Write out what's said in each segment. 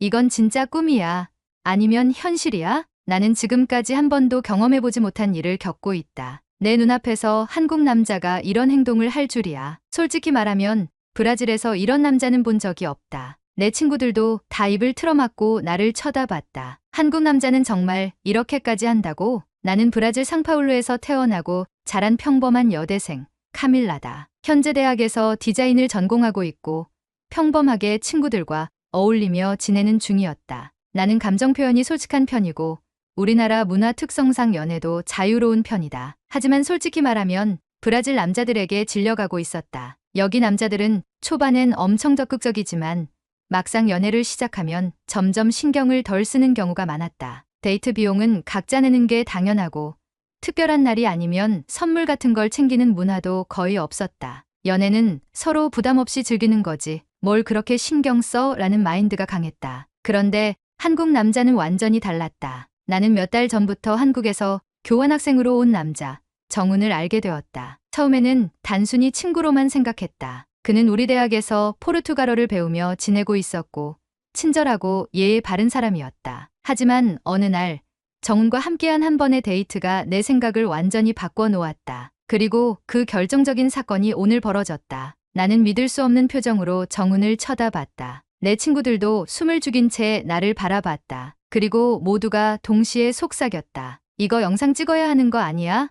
이건 진짜 꿈이야? 아니면 현실이야? 나는 지금까지 한 번도 경험해보지 못한 일을 겪고 있다. 내 눈앞에서 한국 남자가 이런 행동을 할 줄이야. 솔직히 말하면 브라질에서 이런 남자는 본 적이 없다. 내 친구들도 다 입을 틀어막고 나를 쳐다봤다. 한국 남자는 정말 이렇게까지 한다고? 나는 브라질 상파울루에서 태어나고 자란 평범한 여대생 카밀라다. 현재 대학에서 디자인을 전공하고 있고 평범하게 친구들과 어울리며 지내는 중이었다. 나는 감정 표현이 솔직한 편이고 우리나라 문화 특성상 연애도 자유로운 편이다. 하지만 솔직히 말하면 브라질 남자들에게 질려가고 있었다. 여기 남자들은 초반엔 엄청 적극적이지만 막상 연애를 시작하면 점점 신경을 덜 쓰는 경우가 많았다. 데이트 비용은 각자 내는 게 당연하고 특별한 날이 아니면 선물 같은 걸 챙기는 문화도 거의 없었다. 연애는 서로 부담 없이 즐기는 거지. 뭘 그렇게 신경 써? 라는 마인드가 강했다. 그런데 한국 남자는 완전히 달랐다. 나는 몇 달 전부터 한국에서 교환학생으로 온 남자 정훈을 알게 되었다. 처음에는 단순히 친구로만 생각했다. 그는 우리 대학에서 포르투갈어를 배우며 지내고 있었고 친절하고 예의 바른 사람이었다. 하지만 어느 날 정훈과 함께한 한 번의 데이트가 내 생각을 완전히 바꿔놓았다. 그리고 그 결정적인 사건이 오늘 벌어졌다. 나는 믿을 수 없는 표정으로 정훈을 쳐다봤다. 내 친구들도 숨을 죽인 채 나를 바라봤다. 그리고 모두가 동시에 속삭였다. 이거 영상 찍어야 하는 거 아니야?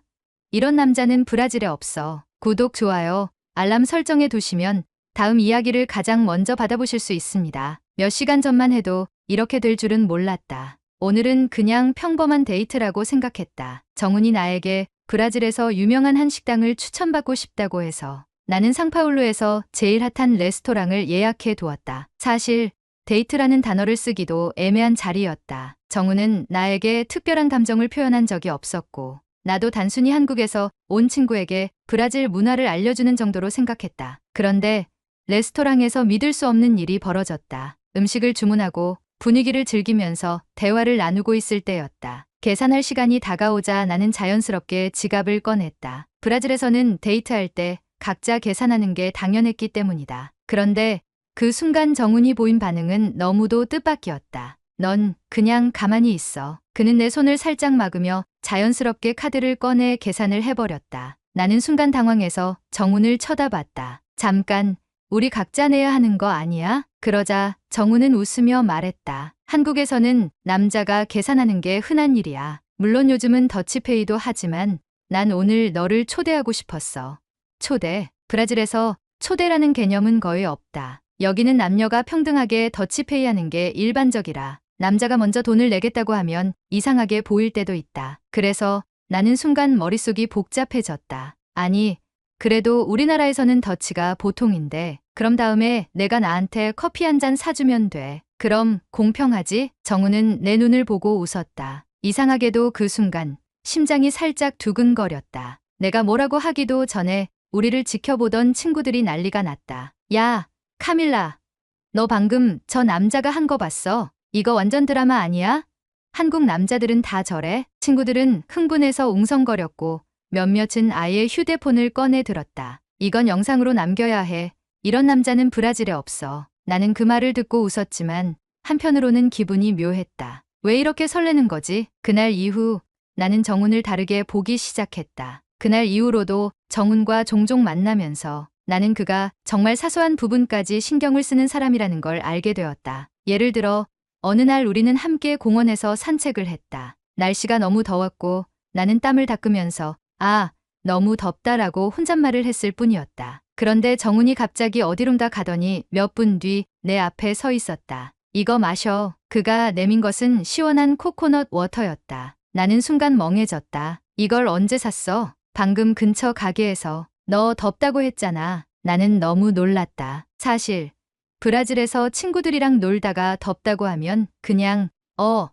이런 남자는 브라질에 없어. 구독, 좋아요, 알람 설정해 두시면 다음 이야기를 가장 먼저 받아보실 수 있습니다. 몇 시간 전만 해도 이렇게 될 줄은 몰랐다. 오늘은 그냥 평범한 데이트라고 생각했다. 정훈이 나에게 브라질에서 유명한 한 식당을 추천받고 싶다고 해서 나는 상파울루에서 제일 핫한 레스토랑을 예약해 두었다. 사실 데이트라는 단어를 쓰기도 애매한 자리였다. 정훈은 나에게 특별한 감정을 표현한 적이 없었고 나도 단순히 한국에서 온 친구에게 브라질 문화를 알려주는 정도로 생각했다. 그런데 레스토랑에서 믿을 수 없는 일이 벌어졌다. 음식을 주문하고 분위기를 즐기면서 대화를 나누고 있을 때였다. 계산할 시간이 다가오자 나는 자연스럽게 지갑을 꺼냈다. 브라질에서는 데이트할 때 각자 계산하는 게 당연했기 때문이다. 그런데 그 순간 정훈이 보인 반응은 너무도 뜻밖이었다. 넌 그냥 가만히 있어. 그는 내 손을 살짝 막으며 자연스럽게 카드를 꺼내 계산을 해버렸다. 나는 순간 당황해서 정훈을 쳐다봤다. 잠깐, 우리 각자 내야 하는 거 아니야? 그러자 정훈은 웃으며 말했다. 한국에서는 남자가 계산하는 게 흔한 일이야. 물론 요즘은 더치페이도 하지만 난 오늘 너를 초대하고 싶었어. 초대. 브라질에서 초대라는 개념은 거의 없다. 여기는 남녀가 평등하게 더치페이 하는 게 일반적이라 남자가 먼저 돈을 내겠다고 하면 이상하게 보일 때도 있다. 그래서 나는 순간 머릿속이 복잡해졌다. 아니, 그래도 우리나라에서는 더치가 보통인데 그럼 다음에 내가 나한테 커피 한 잔 사주면 돼. 그럼 공평하지? 정훈은 내 눈을 보고 웃었다. 이상하게도 그 순간 심장이 살짝 두근거렸다. 내가 뭐라고 하기도 전에 우리를 지켜보던 친구들이 난리가 났다. 야, 카밀라, 너 방금 저 남자가 한 거 봤어? 이거 완전 드라마 아니야? 한국 남자들은 다 저래? 친구들은 흥분해서 웅성거렸고 몇몇은 아예 휴대폰을 꺼내 들었다. 이건 영상으로 남겨야 해. 이런 남자는 브라질에 없어. 나는 그 말을 듣고 웃었지만 한편으로는 기분이 묘했다. 왜 이렇게 설레는 거지? 그날 이후 나는 정훈을 다르게 보기 시작했다. 그날 이후로도 정훈과 종종 만나면서 나는 그가 정말 사소한 부분까지 신경을 쓰는 사람이라는 걸 알게 되었다. 예를 들어 어느 날 우리는 함께 공원에서 산책을 했다. 날씨가 너무 더웠고 나는 땀을 닦으면서 아, 너무 덥다라고 혼잣말을 했을 뿐이었다. 그런데 정훈이 갑자기 어디론가 가더니 몇 분 뒤 내 앞에 서 있었다. 이거 마셔. 그가 내민 것은 시원한 코코넛 워터였다. 나는 순간 멍해졌다. 이걸 언제 샀어? 방금 근처 가게에서. 너 덥다고 했잖아. 나는 너무 놀랐다. 사실 브라질에서 친구들이랑 놀다가 덥다고 하면 그냥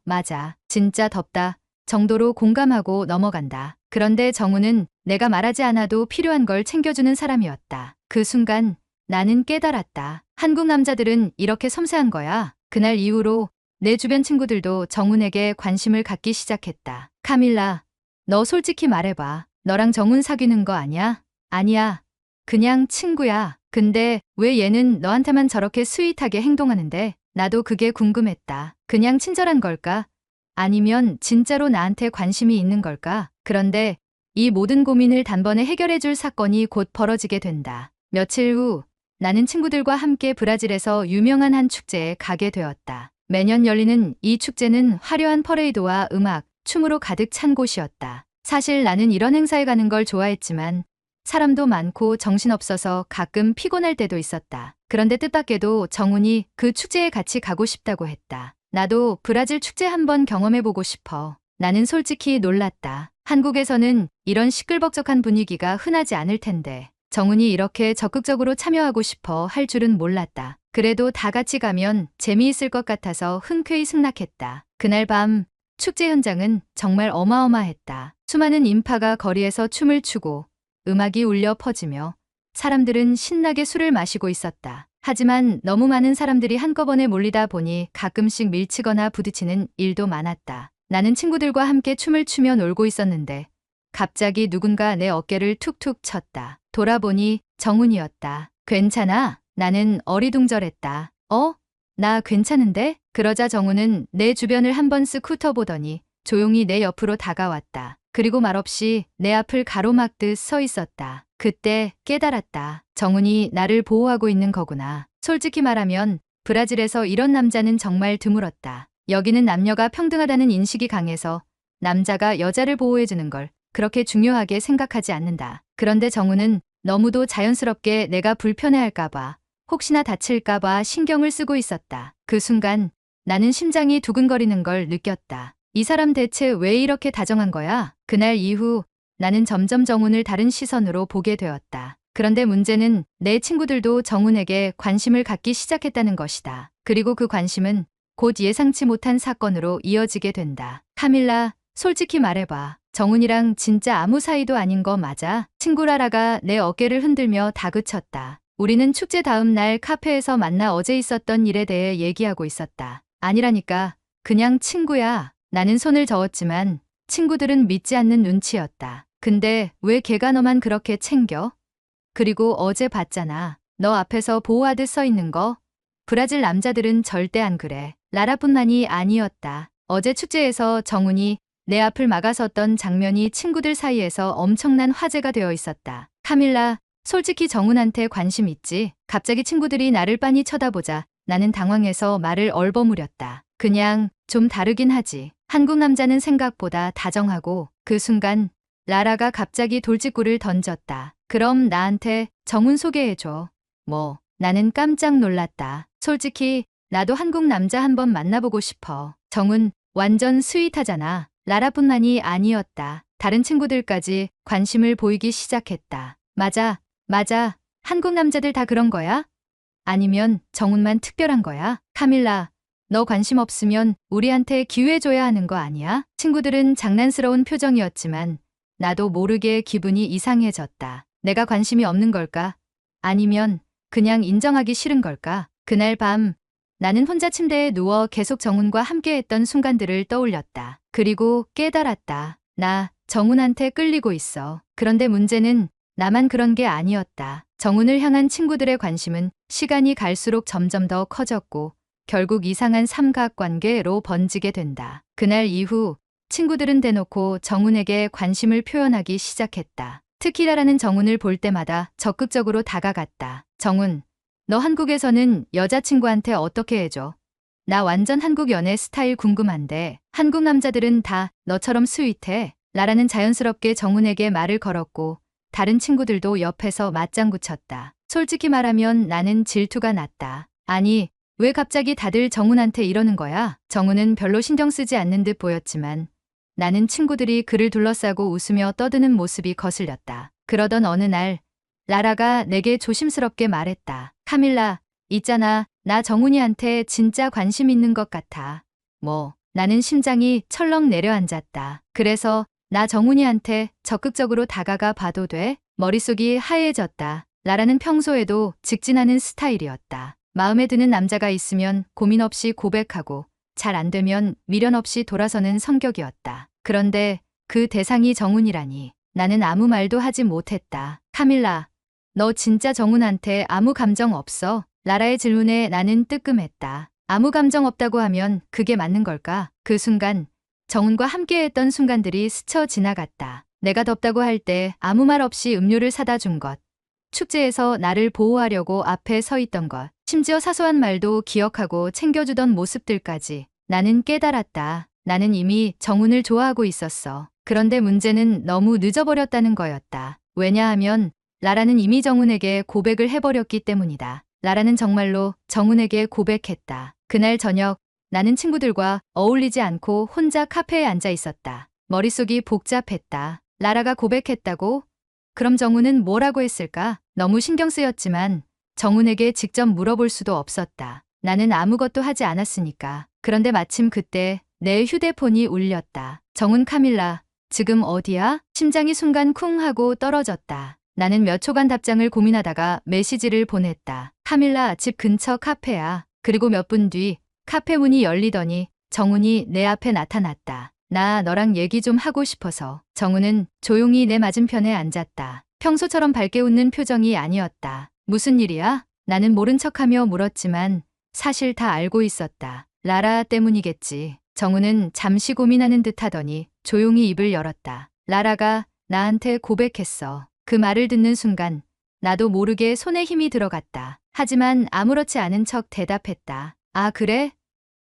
맞아. 진짜 덥다 정도로 공감하고 넘어간다. 그런데 정훈은 내가 말하지 않아도 필요한 걸 챙겨주는 사람이었다. 그 순간 나는 깨달았다. 한국 남자들은 이렇게 섬세한 거야. 그날 이후로 내 주변 친구들도 정훈에게 관심을 갖기 시작했다. 카밀라, 너 솔직히 말해봐. 너랑 정훈 사귀는 거 아니야? 아니야. 그냥 친구야. 근데 왜 얘는 너한테만 저렇게 스윗하게 행동하는데? 나도 그게 궁금했다. 그냥 친절한 걸까? 아니면 진짜로 나한테 관심이 있는 걸까? 그런데 이 모든 고민을 단번에 해결해 줄 사건이 곧 벌어지게 된다. 며칠 후 나는 친구들과 함께 브라질에서 유명한 한 축제에 가게 되었다. 매년 열리는 이 축제는 화려한 퍼레이드와 음악, 춤으로 가득 찬 곳이었다. 사실 나는 이런 행사에 가는 걸 좋아했지만 사람도 많고 정신없어서 가끔 피곤할 때도 있었다. 그런데 뜻밖에도 정훈이 그 축제에 같이 가고 싶다고 했다. 나도 브라질 축제 한번 경험해보고 싶어. 나는 솔직히 놀랐다. 한국에서는 이런 시끌벅적한 분위기가 흔하지 않을 텐데 정훈이 이렇게 적극적으로 참여하고 싶어 할 줄은 몰랐다. 그래도 다 같이 가면 재미있을 것 같아서 흔쾌히 승낙했다. 그날 밤 축제 현장은 정말 어마어마했다. 수많은 인파가 거리에서 춤을 추고 음악이 울려 퍼지며 사람들은 신나게 술을 마시고 있었다. 하지만 너무 많은 사람들이 한꺼번에 몰리다 보니 가끔씩 밀치거나 부딪히는 일도 많았다. 나는 친구들과 함께 춤을 추며 놀고 있었는데 갑자기 누군가 내 어깨를 툭툭 쳤다. 돌아보니 정훈이었다. 괜찮아? 나는 어리둥절했다. 나 괜찮은데? 그러자 정훈은 내 주변을 한번 쓱 훑어보더니 조용히 내 옆으로 다가왔다. 그리고 말없이 내 앞을 가로막듯 서 있었다. 그때 깨달았다. 정훈이 나를 보호하고 있는 거구나. 솔직히 말하면 브라질에서 이런 남자는 정말 드물었다. 여기는 남녀가 평등하다는 인식이 강해서 남자가 여자를 보호해주는 걸 그렇게 중요하게 생각하지 않는다. 그런데 정훈은 너무도 자연스럽게 내가 불편해할까봐, 혹시나 다칠까봐 신경을 쓰고 있었다. 그 순간 나는 심장이 두근거리는 걸 느꼈다. 이 사람 대체 왜 이렇게 다정한 거야? 그날 이후 나는 점점 정훈을 다른 시선으로 보게 되었다. 그런데 문제는 내 친구들도 정훈에게 관심을 갖기 시작했다는 것이다. 그리고 그 관심은 곧 예상치 못한 사건으로 이어지게 된다. 카밀라, 솔직히 말해봐. 정훈이랑 진짜 아무 사이도 아닌 거 맞아? 친구 라라가 내 어깨를 흔들며 다그쳤다. 우리는 축제 다음 날 카페에서 만나 어제 있었던 일에 대해 얘기하고 있었다. 아니라니까. 그냥 친구야. 나는 손을 저었지만 친구들은 믿지 않는 눈치였다. 근데 왜 걔가 너만 그렇게 챙겨? 그리고 어제 봤잖아. 너 앞에서 보호하듯 서 있는 거. 브라질 남자들은 절대 안 그래. 라라뿐만이 아니었다. 어제 축제에서 정훈이 내 앞을 막아섰던 장면이 친구들 사이에서 엄청난 화제가 되어 있었다. 카밀라, 솔직히 정훈한테 관심 있지? 갑자기 친구들이 나를 빤히 쳐다보자 나는 당황해서 말을 얼버무렸다. 그냥 좀 다르긴 하지. 한국 남자는 생각보다 다정하고. 그 순간 라라가 갑자기 돌직구를 던졌다. 그럼 나한테 정훈 소개해줘. 뭐? 나는 깜짝 놀랐다. 솔직히 나도 한국 남자 한번 만나보고 싶어. 정훈 완전 스윗하잖아. 라라뿐만이 아니었다. 다른 친구들까지 관심을 보이기 시작했다. 맞아. 한국 남자들 다 그런 거야? 아니면 정훈만 특별한 거야? 카밀라, 너 관심 없으면 우리한테 기회 줘야 하는 거 아니야? 친구들은 장난스러운 표정이었지만 나도 모르게 기분이 이상해졌다. 내가 관심이 없는 걸까? 아니면 그냥 인정하기 싫은 걸까? 그날 밤 나는 혼자 침대에 누워 계속 정훈과 함께했던 순간들을 떠올렸다. 그리고 깨달았다. 나 정훈한테 끌리고 있어. 그런데 문제는 나만 그런 게 아니었다. 정훈을 향한 친구들의 관심은 시간이 갈수록 점점 더 커졌고 결국 이상한 삼각관계로 번지게 된다. 그날 이후 친구들은 대놓고 정훈에게 관심을 표현하기 시작했다. 특히 라라는 정훈을 볼 때마다 적극적으로 다가갔다. 정훈, 너 한국에서는 여자친구한테 어떻게 해줘? 나 완전 한국 연애 스타일 궁금한데 한국 남자들은 다 너처럼 스윗해? 라라는 자연스럽게 정훈에게 말을 걸었고 다른 친구들도 옆에서 맞장구 쳤다. 솔직히 말하면 나는 질투가 났다. 아니, 왜 갑자기 다들 정훈한테 이러는 거야? 정훈은 별로 신경 쓰지 않는 듯 보였지만 나는 친구들이 그를 둘러싸고 웃으며 떠드는 모습이 거슬렸다. 그러던 어느 날 라라가 내게 조심스럽게 말했다. 카밀라, 있잖아. 나 정훈이한테 진짜 관심 있는 것 같아. 뭐? 나는 심장이 철렁 내려앉았다. 그래서 나 정훈이한테 적극적으로 다가가 봐도 돼? 머릿속이 하얘졌다. 라라는 평소에도 직진하는 스타일이었다. 마음에 드는 남자가 있으면 고민 없이 고백하고 잘 안 되면 미련 없이 돌아서는 성격이었다. 그런데 그 대상이 정훈이라니 나는 아무 말도 하지 못했다. 카밀라, 너 진짜 정훈한테 아무 감정 없어? 라라의 질문에 나는 뜨끔했다. 아무 감정 없다고 하면 그게 맞는 걸까? 그 순간 정훈과 함께했던 순간들이 스쳐 지나갔다. 내가 덥다고 할 때 아무 말 없이 음료를 사다 준 것. 축제에서 나를 보호하려고 앞에 서 있던 것. 심지어 사소한 말도 기억하고 챙겨주던 모습들까지. 나는 깨달았다. 나는 이미 정훈을 좋아하고 있었어. 그런데 문제는 너무 늦어버렸다는 거였다. 왜냐하면 라라는 이미 정훈에게 고백을 해버렸기 때문이다. 라라는 정말로 정훈에게 고백했다. 그날 저녁 나는 친구들과 어울리지 않고 혼자 카페에 앉아 있었다. 머릿속이 복잡했다. 라라가 고백했다고? 그럼 정훈은 뭐라고 했을까? 너무 신경 쓰였지만 정훈에게 직접 물어볼 수도 없었다. 나는 아무것도 하지 않았으니까. 그런데 마침 그때 내 휴대폰이 울렸다. 정훈 카밀라, 지금 어디야? 심장이 순간 쿵 하고 떨어졌다. 나는 몇 초간 답장을 고민하다가 메시지를 보냈다. 카밀라, 집 근처 카페야. 그리고 몇 분 뒤 카페 문이 열리더니 정훈이 내 앞에 나타났다. 나 너랑 얘기 좀 하고 싶어서. 정훈은 조용히 내 맞은편에 앉았다. 평소처럼 밝게 웃는 표정이 아니었다. 무슨 일이야? 나는 모른 척하며 물었지만 사실 다 알고 있었다. 라라 때문이겠지. 정훈은 잠시 고민하는 듯 하더니 조용히 입을 열었다. 라라가 나한테 고백했어. 그 말을 듣는 순간 나도 모르게 손에 힘이 들어갔다. 하지만 아무렇지 않은 척 대답했다. 아, 그래?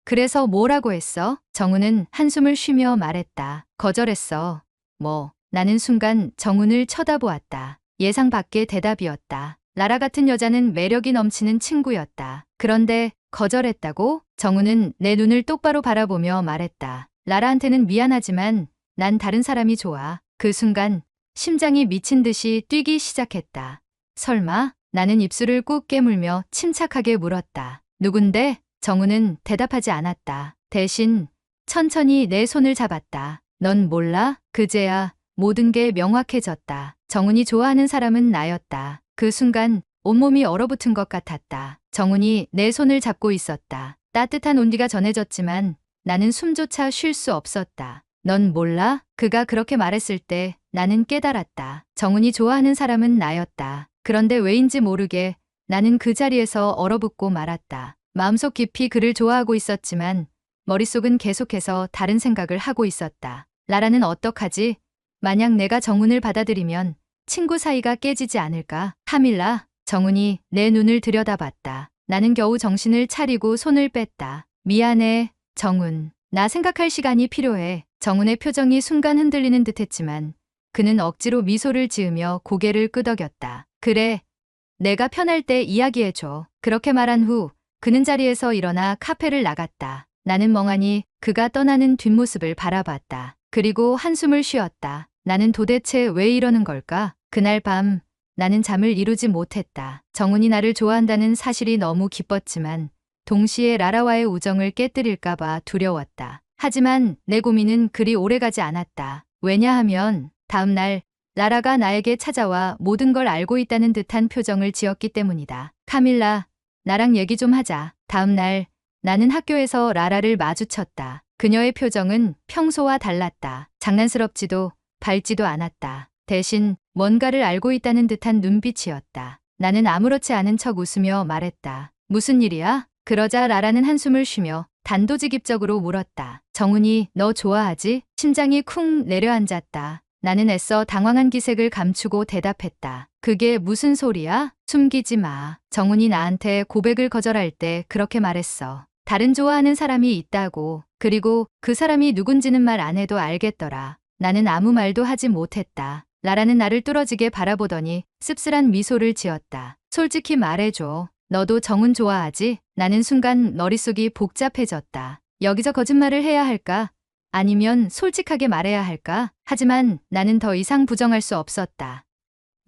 그래서 뭐라고 했어? 정훈은 한숨을 쉬며 말했다. 거절했어. 뭐? 나는 순간 정훈을 쳐다보았다. 예상 밖의 대답이었다. 라라 같은 여자는 매력이 넘치는 친구였다. 그런데 거절했다고? 정훈은 내 눈을 똑바로 바라보며 말했다. 라라한테는 미안하지만 난 다른 사람이 좋아. 그 순간 심장이 미친 듯이 뛰기 시작했다. 설마? 나는 입술을 꾹 깨물며 침착하게 물었다. 누군데? 정훈은 대답하지 않았다. 대신 천천히 내 손을 잡았다. 넌 몰라? 그제야 모든 게 명확해졌다. 정훈이 좋아하는 사람은 나였다. 그 순간 온몸이 얼어붙은 것 같았다. 정훈이 내 손을 잡고 있었다. 따뜻한 온기가 전해졌지만 나는 숨조차 쉴 수 없었다. 넌 몰라? 그가 그렇게 말했을 때 나는 깨달았다. 정훈이 좋아하는 사람은 나였다. 그런데 왜인지 모르게 나는 그 자리에서 얼어붙고 말았다. 마음속 깊이 그를 좋아하고 있었지만 머릿속은 계속해서 다른 생각을 하고 있었다. 라라는 어떡하지? 만약 내가 정훈을 받아들이면 친구 사이가 깨지지 않을까? 카밀라, 정훈이 내 눈을 들여다봤다. 나는 겨우 정신을 차리고 손을 뺐다. 미안해, 정훈. 나 생각할 시간이 필요해. 정훈의 표정이 순간 흔들리는 듯했지만 그는 억지로 미소를 지으며 고개를 끄덕였다. 그래, 내가 편할 때 이야기해줘. 그렇게 말한 후 그는 자리에서 일어나 카페를 나갔다. 나는 멍하니 그가 떠나는 뒷모습을 바라봤다. 그리고 한숨을 쉬었다. 나는 도대체 왜 이러는 걸까? 그날 밤 나는 잠을 이루지 못했다. 정훈이 나를 좋아한다는 사실이 너무 기뻤지만 동시에 라라와의 우정을 깨뜨릴까봐 두려웠다. 하지만 내 고민은 그리 오래가지 않았다. 왜냐하면 다음 날 라라가 나에게 찾아와 모든 걸 알고 있다는 듯한 표정을 지었기 때문이다. 카밀라, 나랑 얘기 좀 하자. 다음 날 나는 학교에서 라라를 마주쳤다. 그녀의 표정은 평소와 달랐다. 장난스럽지도 밝지도 않았다. 대신 뭔가를 알고 있다는 듯한 눈빛이었다. 나는 아무렇지 않은 척 웃으며 말했다. 무슨 일이야? 그러자 라라는 한숨을 쉬며 단도직입적으로 물었다. 정훈이 너 좋아하지? 심장이 쿵 내려앉았다. 나는 애써 당황한 기색을 감추고 대답했다. 그게 무슨 소리야? 숨기지 마. 정훈이 나한테 고백을 거절할 때 그렇게 말했어. 다른 좋아하는 사람이 있다고. 그리고 그 사람이 누군지는 말 안 해도 알겠더라. 나는 아무 말도 하지 못했다. 라라는 나를 뚫어지게 바라보더니 씁쓸한 미소를 지었다. 솔직히 말해줘. 너도 정훈 좋아하지? 나는 순간 머릿속이 복잡해졌다. 여기서 거짓말을 해야 할까? 아니면 솔직하게 말해야 할까? 하지만 나는 더 이상 부정할 수 없었다.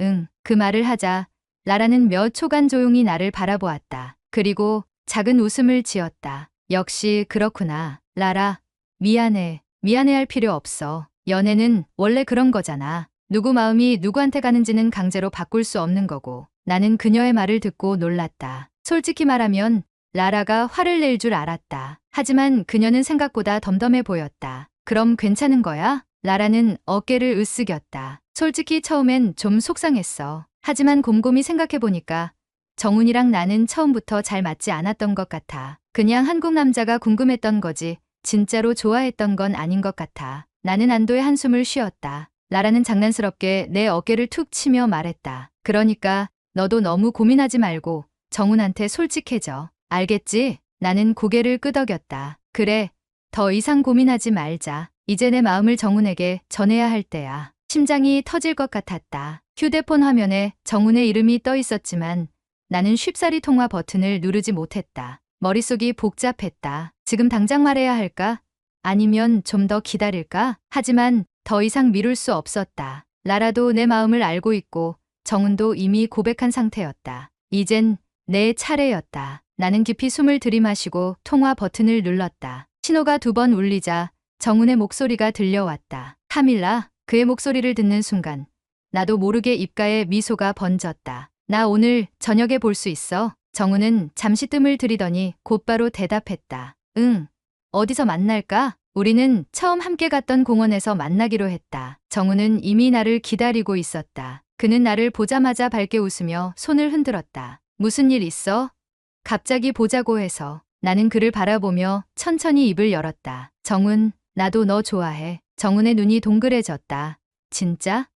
응, 그 말을 하자 라라는 몇 초간 조용히 나를 바라보았다. 그리고 작은 웃음을 지었다. 역시 그렇구나. 라라, 미안해. 미안해할 필요 없어. 연애는 원래 그런 거잖아. 누구 마음이 누구한테 가는지는 강제로 바꿀 수 없는 거고. 나는 그녀의 말을 듣고 놀랐다. 솔직히 말하면 라라가 화를 낼 줄 알았다. 하지만 그녀는 생각보다 덤덤해 보였다. 그럼 괜찮은 거야? 라라는 어깨를 으쓱였다. 솔직히 처음엔 좀 속상했어. 하지만 곰곰이 생각해보니까 정훈이랑 나는 처음부터 잘 맞지 않았던 것 같아. 그냥 한국 남자가 궁금했던 거지 진짜로 좋아했던 건 아닌 것 같아. 나는 안도의 한숨을 쉬었다. 라라는 장난스럽게 내 어깨를 툭 치며 말했다. 그러니까 너도 너무 고민하지 말고 정훈한테 솔직해져. 알겠지? 나는 고개를 끄덕였다. 그래, 더 이상 고민하지 말자. 이제 내 마음을 정훈에게 전해야 할 때야. 심장이 터질 것 같았다. 휴대폰 화면에 정훈의 이름이 떠 있었지만 나는 쉽사리 통화 버튼을 누르지 못했다. 머릿속이 복잡했다. 지금 당장 말해야 할까? 아니면 좀 더 기다릴까? 하지만 더 이상 미룰 수 없었다. 라라도 내 마음을 알고 있고 정훈도 이미 고백한 상태였다. 이젠 내 차례였다. 나는 깊이 숨을 들이마시고 통화 버튼을 눌렀다. 신호가 2번 울리자 정훈의 목소리가 들려왔다. 카밀라. 그의 목소리를 듣는 순간 나도 모르게 입가에 미소가 번졌다. 나 오늘 저녁에 볼 수 있어? 정훈은 잠시 뜸을 들이더니 곧바로 대답했다. 응. 어디서 만날까? 우리는 처음 함께 갔던 공원에서 만나기로 했다. 정훈은 이미 나를 기다리고 있었다. 그는 나를 보자마자 밝게 웃으며 손을 흔들었다. 무슨 일 있어? 갑자기 보자고 해서. 나는 그를 바라보며 천천히 입을 열었다. 정훈, 나도 너 좋아해. 정훈의 눈이 동그래졌다. 진짜?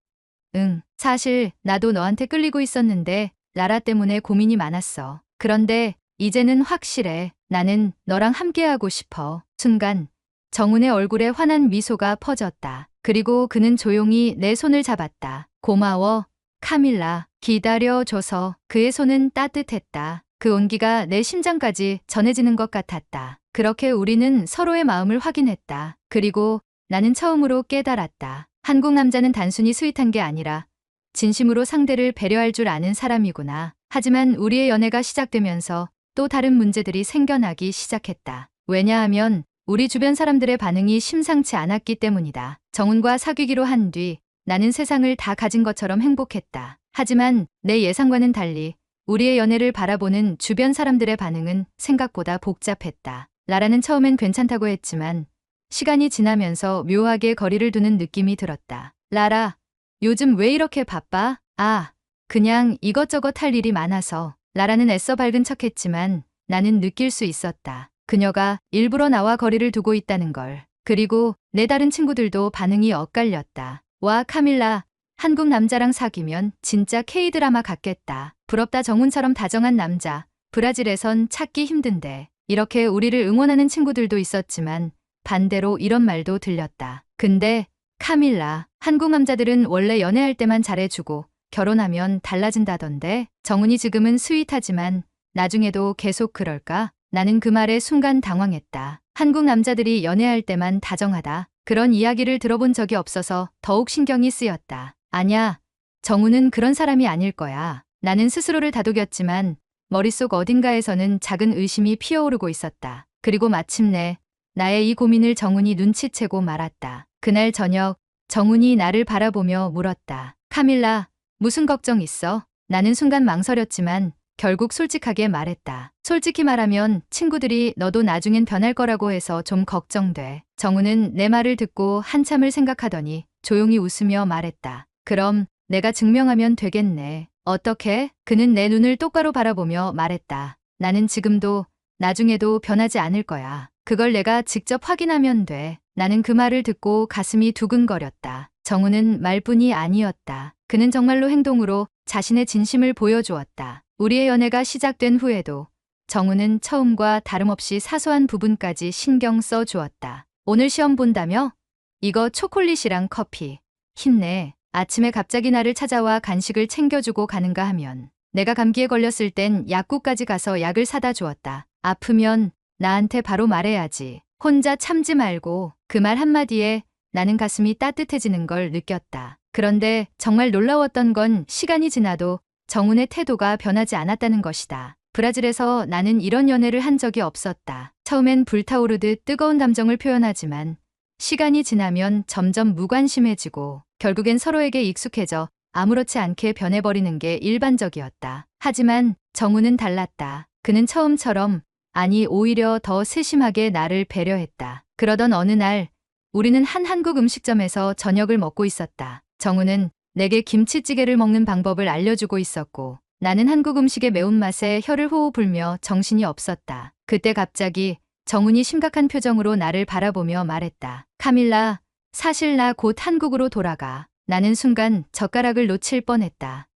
응. 사실 나도 너한테 끌리고 있었는데 라라 때문에 고민이 많았어. 그런데 이제는 확실해. 나는 너랑 함께하고 싶어. 순간 정훈의 얼굴에 환한 미소가 퍼졌다. 그리고 그는 조용히 내 손을 잡았다. 고마워, 카밀라. 기다려줘서. 그의 손은 따뜻했다. 그 온기가 내 심장까지 전해지는 것 같았다. 그렇게 우리는 서로의 마음을 확인했다. 그리고 나는 처음으로 깨달았다. 한국 남자는 단순히 스윗한 게 아니라 진심으로 상대를 배려할 줄 아는 사람이구나. 하지만 우리의 연애가 시작되면서 또 다른 문제들이 생겨나기 시작했다. 왜냐하면 우리 주변 사람들의 반응이 심상치 않았기 때문이다. 정훈과 사귀기로 한 뒤 나는 세상을 다 가진 것처럼 행복했다. 하지만 내 예상과는 달리 우리의 연애를 바라보는 주변 사람들의 반응은 생각보다 복잡했다. 라라는 처음엔 괜찮다고 했지만 시간이 지나면서 묘하게 거리를 두는 느낌이 들었다. 라라, 요즘 왜 이렇게 바빠? 아, 그냥 이것저것 할 일이 많아서. 라라는 애써 밝은 척했지만 나는 느낄 수 있었다. 그녀가 일부러 나와 거리를 두고 있다는 걸. 그리고 내 다른 친구들도 반응이 엇갈렸다. 와, 카밀라, 한국 남자랑 사귀면 진짜 K드라마 같겠다. 부럽다. 정훈처럼 다정한 남자. 브라질에선 찾기 힘든데. 이렇게 우리를 응원하는 친구들도 있었지만 반대로 이런 말도 들렸다. 근데 카밀라, 한국 남자들은 원래 연애할 때만 잘해주고 결혼하면 달라진다던데. 정훈이 지금은 스윗하지만 나중에도 계속 그럴까? 나는 그 말에 순간 당황했다. 한국 남자들이 연애할 때만 다정하다. 그런 이야기를 들어본 적이 없어서 더욱 신경이 쓰였다. 아냐, 정훈은 그런 사람이 아닐 거야. 나는 스스로를 다독였지만 머릿속 어딘가에서는 작은 의심이 피어오르고 있었다. 그리고 마침내 나의 이 고민을 정훈이 눈치채고 말았다. 그날 저녁 정훈이 나를 바라보며 물었다. 카밀라, 무슨 걱정 있어? 나는 순간 망설였지만 결국 솔직하게 말했다. 솔직히 말하면 친구들이 너도 나중엔 변할 거라고 해서 좀 걱정돼. 정훈은 내 말을 듣고 한참을 생각하더니 조용히 웃으며 말했다. 그럼 내가 증명하면 되겠네. 어떻게? 그는 내 눈을 똑바로 바라보며 말했다. 나는 지금도 나중에도 변하지 않을 거야. 그걸 내가 직접 확인하면 돼. 나는 그 말을 듣고 가슴이 두근거렸다. 정훈은 말뿐이 아니었다. 그는 정말로 행동으로 자신의 진심을 보여주었다. 우리의 연애가 시작된 후에도 정훈은 처음과 다름없이 사소한 부분까지 신경 써 주었다. 오늘 시험 본다며? 이거 초콜릿이랑 커피. 힘내. 아침에 갑자기 나를 찾아와 간식을 챙겨주고 가는가 하면 내가 감기에 걸렸을 땐 약국까지 가서 약을 사다 주었다. 아프면 나한테 바로 말해야지. 혼자 참지 말고. 그 말 한마디에 나는 가슴이 따뜻해지는 걸 느꼈다. 그런데 정말 놀라웠던 건 시간이 지나도 정훈의 태도가 변하지 않았다는 것이다. 브라질에서 나는 이런 연애를 한 적이 없었다. 처음엔 불타오르듯 뜨거운 감정을 표현하지만 시간이 지나면 점점 무관심해지고 결국엔 서로에게 익숙해져 아무렇지 않게 변해버리는 게 일반적이었다. 하지만 정훈은 달랐다. 그는 처음처럼, 아니 오히려 더 세심하게 나를 배려했다. 그러던 어느 날 우리는 한 한국 음식점에서 저녁을 먹고 있었다. 정훈은 내게 김치찌개를 먹는 방법을 알려주고 있었고 나는 한국 음식의 매운맛에 혀를 호호 불며 정신이 없었다. 그때 갑자기 정훈이 심각한 표정으로 나를 바라보며 말했다. 카밀라, 사실 나 곧 한국으로 돌아가. 나는 순간 젓가락을 놓칠 뻔했다.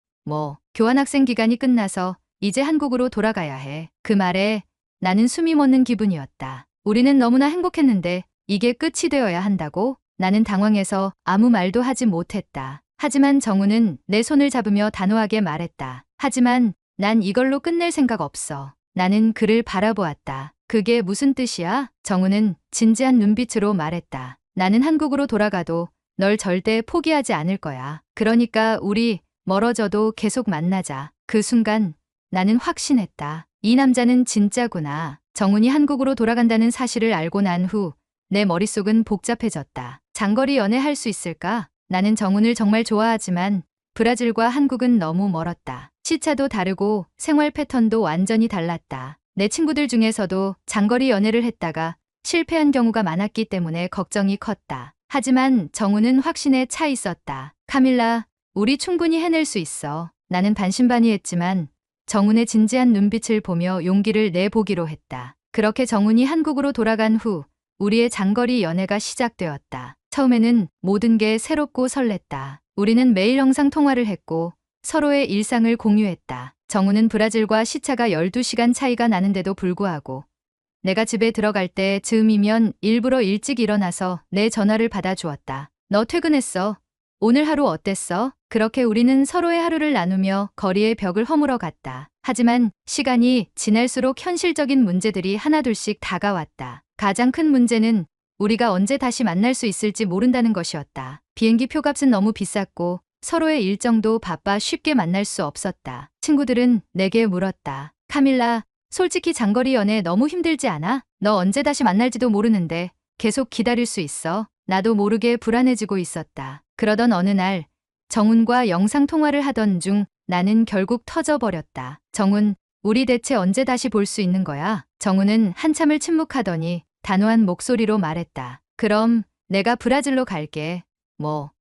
교환학생 기간이 끝나서 이제 한국으로 돌아가야 해. 그 말에 나는 숨이 멎는 기분이었다. 우리는 너무나 행복했는데 이게 끝이 되어야 한다고? 나는 당황해서 아무 말도 하지 못했다. 하지만 정우는 내 손을 잡으며 단호하게 말했다. 하지만 난 이걸로 끝낼 생각 없어. 나는 그를 바라보았다. 그게 무슨 뜻이야? 정우는 진지한 눈빛으로 말했다. 나는 한국으로 돌아가도 널 절대 포기하지 않을 거야. 그러니까 우리 멀어져도 계속 만나자. 그 순간 나는 확신했다. 이 남자는 진짜구나. 정훈이 한국으로 돌아간다는 사실을 알고 난 후 내 머릿속은 복잡해졌다. 장거리 연애할 수 있을까? 나는 정훈을 정말 좋아하지만 브라질과 한국은 너무 멀었다. 시차도 다르고 생활 패턴도 완전히 달랐다. 내 친구들 중에서도 장거리 연애를 했다가 실패한 경우가 많았기 때문에 걱정이 컸다. 하지만 정훈은 확신에 차 있었다. 카밀라, 우리 충분히 해낼 수 있어. 나는 반신반의했지만 정훈의 진지한 눈빛을 보며 용기를 내보기로 했다. 그렇게 정훈이 한국으로 돌아간 후 우리의 장거리 연애가 시작되었다. 처음에는 모든 게 새롭고 설렜다. 우리는 매일 영상 통화를 했고 서로의 일상을 공유했다. 정훈은 브라질과 시차가 12시간 차이가 나는데도 불구하고 내가 집에 들어갈 때 즈음이면 일부러 일찍 일어나서 내 전화를 받아주었다. 너 퇴근했어? 오늘 하루 어땠어? 그렇게 우리는 서로의 하루를 나누며 거리의 벽을 허물어 갔다. 하지만 시간이 지날수록 현실적인 문제들이 하나둘씩 다가왔다. 가장 큰 문제는 우리가 언제 다시 만날 수 있을지 모른다는 것이었다. 비행기 표값은 너무 비쌌고 서로의 일정도 바빠 쉽게 만날 수 없었다. 친구들은 내게 물었다. 카밀라, 솔직히 장거리 연애 너무 힘들지 않아? 너 언제 다시 만날지도 모르는데 계속 기다릴 수 있어? 나도 모르게 불안해지고 있었다. 그러던 어느 날 정훈과 영상 통화를 하던 중 나는 결국 터져버렸다. 정훈, 우리 대체 언제 다시 볼 수 있는 거야? 정훈은 한참을 침묵하더니 단호한 목소리로 말했다. 그럼 내가 브라질로 갈게.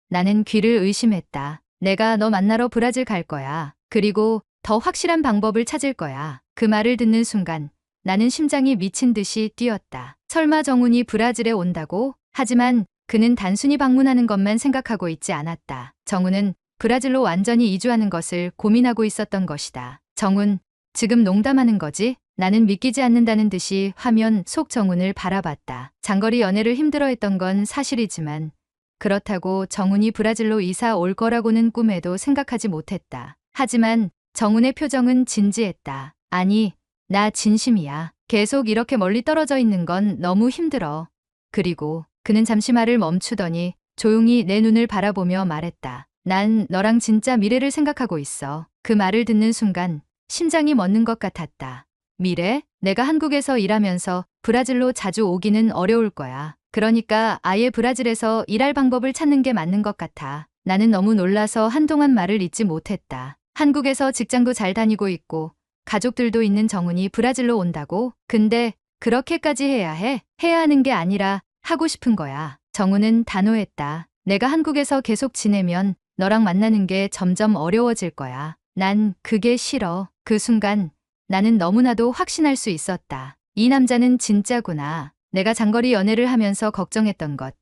나는 귀를 의심했다. 내가 너 만나러 브라질 갈 거야. 그리고 더 확실한 방법을 찾을 거야. 그 말을 듣는 순간 나는 심장이 미친 듯이 뛰었다. 설마 정훈이 브라질에 온다고? 하지만 그는 단순히 방문하는 것만 생각하고 있지 않았다. 정훈은 브라질로 완전히 이주하는 것을 고민하고 있었던 것이다. 정훈, 지금 농담하는 거지? 나는 믿기지 않는다는 듯이 화면 속 정훈을 바라봤다. 장거리 연애를 힘들어했던 건 사실이지만 그렇다고 정훈이 브라질로 이사 올 거라고는 꿈에도 생각하지 못했다. 하지만 정훈의 표정은 진지했다. 아니, 나 진심이야. 계속 이렇게 멀리 떨어져 있는 건 너무 힘들어. 그리고 그는 잠시 말을 멈추더니 조용히 내 눈을 바라보며 말했다. 난 너랑 진짜 미래를 생각하고 있어. 그 말을 듣는 순간 심장이 멎는 것 같았다. 미래? 내가 한국에서 일하면서 브라질로 자주 오기는 어려울 거야. 그러니까 아예 브라질에서 일할 방법을 찾는 게 맞는 것 같아. 나는 너무 놀라서 한동안 말을 잇지 못했다. 한국에서 직장도 잘 다니고 있고 가족들도 있는 정훈이 브라질로 온다고? 근데 그렇게까지 해야 해? 해야 하는 게 아니라 하고 싶은 거야. 정훈은 단호했다. 내가 한국에서 계속 지내면 너랑 만나는 게 점점 어려워질 거야. 난 그게 싫어. 그 순간 나는 너무나도 확신할 수 있었다. 이 남자는 진짜구나. 내가 장거리 연애를 하면서 걱정했던 것,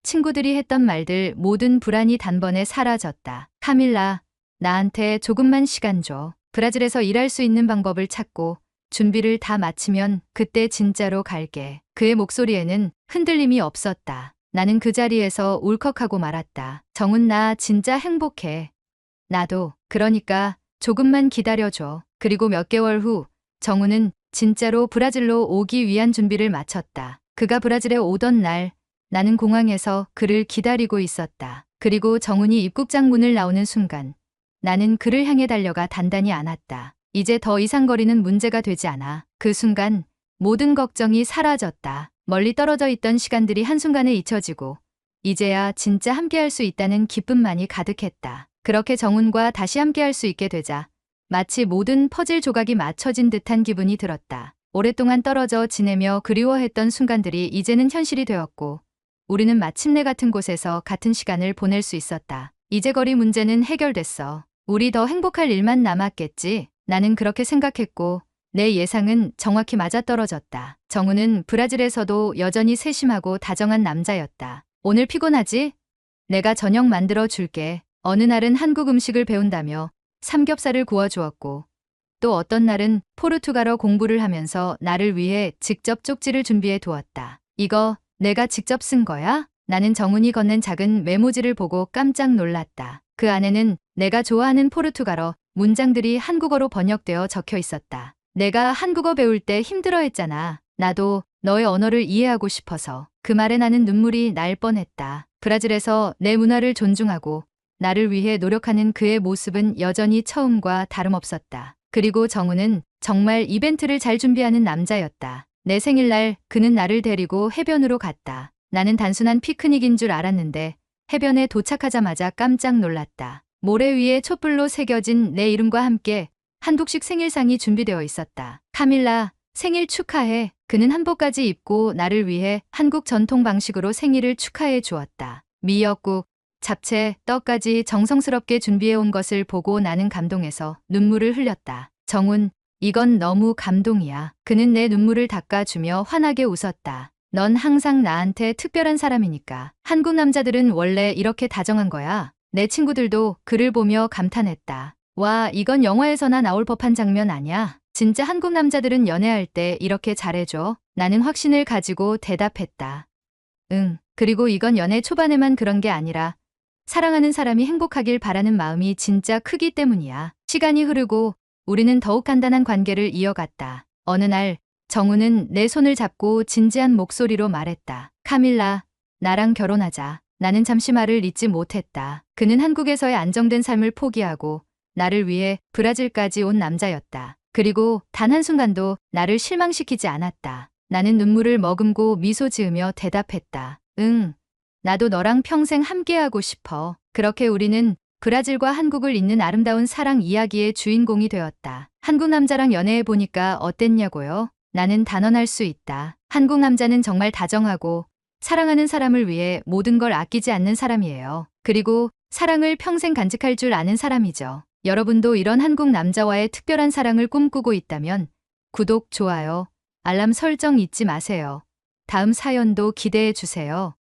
친구들이 했던 말들 모든 불안이 단번에 사라졌다. 카밀라, 나한테 조금만 시간 줘. 브라질에서 일할 수 있는 방법을 찾고 준비를 다 마치면 그때 진짜로 갈게. 그의 목소리에는 흔들림이 없었다. 나는 그 자리에서 울컥하고 말았다. 정훈, 나 진짜 행복해. 나도. 그러니까 조금만 기다려줘. 그리고 몇 개월 후 정훈은 진짜로 브라질로 오기 위한 준비를 마쳤다. 그가 브라질에 오던 날 나는 공항에서 그를 기다리고 있었다. 그리고 정훈이 입국장 문을 나오는 순간 나는 그를 향해 달려가 단단히 안았다. 이제 더 이상 거리는 문제가 되지 않아. 그 순간 모든 걱정이 사라졌다. 멀리 떨어져 있던 시간들이 한순간에 잊혀지고 이제야 진짜 함께할 수 있다는 기쁨만이 가득했다. 그렇게 정훈과 다시 함께할 수 있게 되자 마치 모든 퍼즐 조각이 맞춰진 듯한 기분이 들었다. 오랫동안 떨어져 지내며 그리워했던 순간들이 이제는 현실이 되었고 우리는 마침내 같은 곳에서 같은 시간을 보낼 수 있었다. 이제 거리 문제는 해결됐어. 우리 더 행복할 일만 남았겠지. 나는 그렇게 생각했고 내 예상은 정확히 맞아떨어졌다. 정우는 브라질에서도 여전히 세심하고 다정한 남자였다. 오늘 피곤하지? 내가 저녁 만들어 줄게. 어느 날은 한국 음식을 배운다며 삼겹살을 구워주었고 또 어떤 날은 포르투갈어 공부를 하면서 나를 위해 직접 쪽지를 준비해 두었다. 이거 내가 직접 쓴 거야? 나는 정훈이 건넨 작은 메모지를 보고 깜짝 놀랐다. 그 안에는 내가 좋아하는 포르투갈어 문장들이 한국어로 번역되어 적혀 있었다. 내가 한국어 배울 때 힘들어했잖아. 나도 너의 언어를 이해하고 싶어서. 그 말에 나는 눈물이 날 뻔했다. 브라질에서 내 문화를 존중하고 나를 위해 노력하는 그의 모습은 여전히 처음과 다름없었다. 그리고 정우는 정말 이벤트를 잘 준비하는 남자였다. 내 생일날 그는 나를 데리고 해변으로 갔다. 나는 단순한 피크닉인 줄 알았는데 해변에 도착하자마자 깜짝 놀랐다. 모래 위에 촛불로 새겨진 내 이름과 함께 한국식 생일상이 준비되어 있었다. 카밀라, 생일 축하해. 그는 한복까지 입고 나를 위해 한국 전통 방식으로 생일을 축하해 주었다. 미역국, 잡채, 떡까지 정성스럽게 준비해 온 것을 보고 나는 감동해서 눈물을 흘렸다. 정훈, 이건 너무 감동이야. 그는 내 눈물을 닦아주며 환하게 웃었다. 넌 항상 나한테 특별한 사람이니까. 한국 남자들은 원래 이렇게 다정한 거야. 내 친구들도 그를 보며 감탄했다. 와, 이건 영화에서나 나올 법한 장면 아냐? 진짜 한국 남자들은 연애할 때 이렇게 잘해줘. 나는 확신을 가지고 대답했다. 응. 그리고 이건 연애 초반에만 그런 게 아니라 사랑하는 사람이 행복하길 바라는 마음이 진짜 크기 때문이야. 시간이 흐르고 우리는 더욱 간단한 관계를 이어갔다. 어느 날 정우는 내 손을 잡고 진지한 목소리로 말했다. 카밀라, 나랑 결혼하자. 나는 잠시 말을 잇지 못했다. 그는 한국에서의 안정된 삶을 포기하고 나를 위해 브라질까지 온 남자였다. 그리고 단 한순간도 나를 실망시키지 않았다. 나는 눈물을 머금고 미소 지으며 대답했다. 응, 나도 너랑 평생 함께하고 싶어. 그렇게 우리는 브라질과 한국을 잇는 아름다운 사랑 이야기의 주인공이 되었다. 한국 남자랑 연애해 보니까 어땠냐고요? 나는 단언할 수 있다. 한국 남자는 정말 다정하고 사랑하는 사람을 위해 모든 걸 아끼지 않는 사람이에요. 그리고 사랑을 평생 간직할 줄 아는 사람이죠. 여러분도 이런 한국 남자와의 특별한 사랑을 꿈꾸고 있다면 구독, 좋아요, 알람 설정 잊지 마세요. 다음 사연도 기대해 주세요.